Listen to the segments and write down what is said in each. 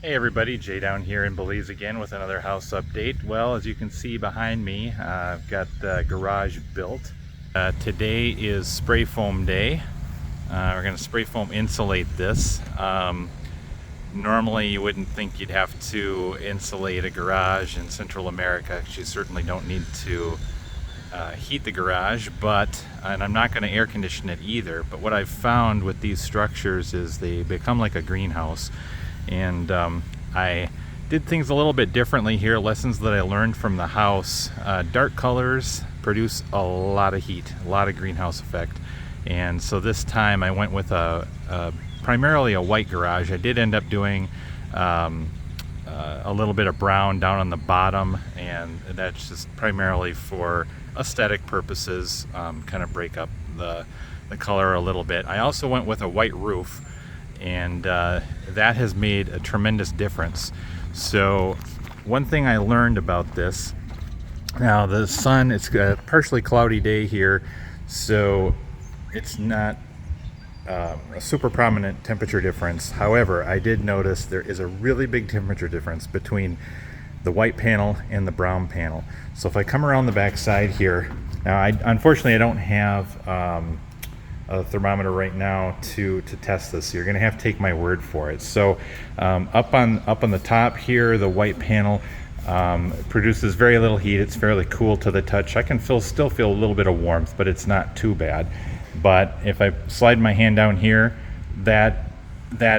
Hey everybody, Jay down here in Belize again with another house update. Well, as you can see behind me, I've got the garage built. Today is spray foam day. We're going to spray foam insulate this. Normally you wouldn't think you'd have to insulate a garage in Central America. You certainly don't need to heat the garage, and I'm not going to air condition it either. But what I've found with these structures is they become like a greenhouse. And I did things a little bit differently here, lessons that I learned from the house. Dark colors produce a lot of heat, a lot of greenhouse effect. And so this time I went with primarily a white garage. I did end up doing a little bit of brown down on the bottom, and that's just primarily for aesthetic purposes, kind of break up the color a little bit. I also went with a white roof, and that has made a tremendous difference. So one thing I learned about this, now the sun, it's a partially cloudy day here, so it's not a super prominent temperature difference. However, I did notice there is a really big temperature difference between the white panel and the brown panel. So if I come around the back side here, now unfortunately I don't have a thermometer right now to test this, so you're gonna have to take my word for it. So up on the top here, the white panel produces very little heat. It's fairly cool to the touch. I can still feel a little bit of warmth, but it's not too bad. But if I slide my hand down here, that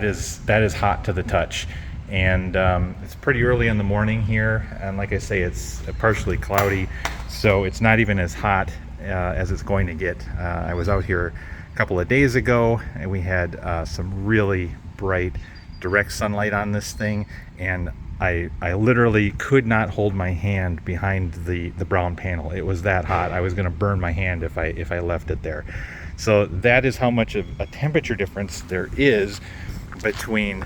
is hot to the touch. And it's pretty early in the morning here, and like I say, it's partially cloudy, so it's not even as hot as it's going to get. I was out here a couple of days ago, and we had some really bright direct sunlight on this thing, and I literally could not hold my hand behind the brown panel. It was that hot. I was going to burn my hand if I left it there. So that is how much of a temperature difference there is between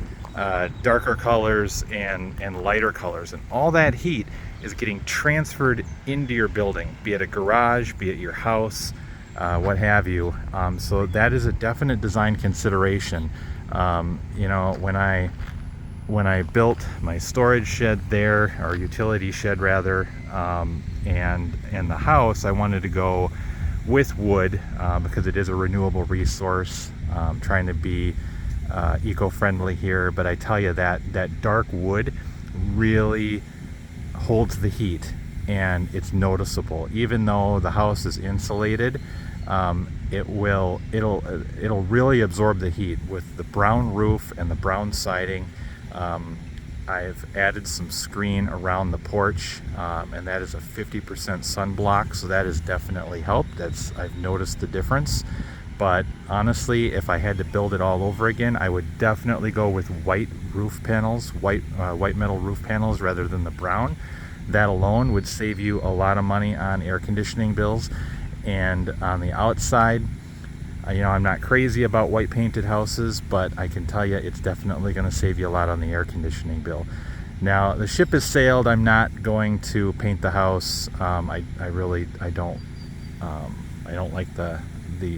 darker colors and lighter colors, and all that heat is getting transferred into your building, be it a garage, be it your house, what have you. So that is a definite design consideration. You know, when I built my storage shed there, or utility shed rather, and the house, I wanted to go with wood because it is a renewable resource. Trying to be eco-friendly here, but I tell you that dark wood really holds the heat, and it's noticeable. Even though the house is insulated, it'll really absorb the heat. With the brown roof and the brown siding, I've added some screen around the porch, and that is a 50% sunblock, so that has definitely helped. I've noticed the difference. But honestly, if I had to build it all over again, I would definitely go with white roof panels, white metal roof panels, rather than the brown. That alone would save you a lot of money on air conditioning bills. And on the outside, you know, I'm not crazy about white painted houses, but I can tell you it's definitely going to save you a lot on the air conditioning bill. Now, the ship has sailed. I'm not going to paint the house. I don't like the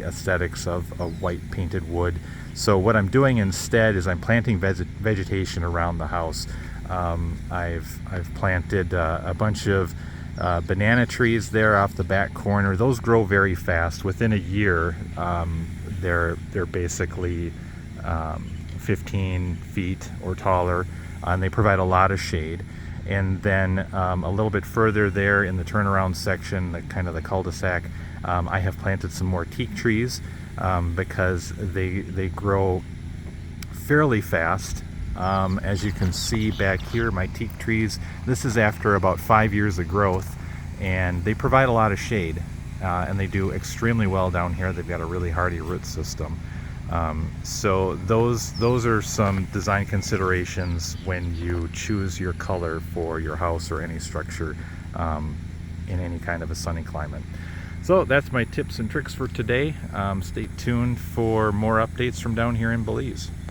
aesthetics of a white painted wood. So what I'm doing instead is I'm planting vegetation around the house. I've planted a bunch of banana trees there off the back corner. Those grow very fast. Within a year, they're basically 15 feet or taller, and they provide a lot of shade. And then a little bit further there in the turnaround section, the cul-de-sac, I have planted some more teak trees because they grow fairly fast. As you can see back here, my teak trees, this is after about 5 years of growth, and they provide a lot of shade, and they do extremely well down here. They've got a really hardy root system. So those are some design considerations when you choose your color for your house or any structure in any kind of a sunny climate. So that's my tips and tricks for today. Stay tuned for more updates from down here in Belize.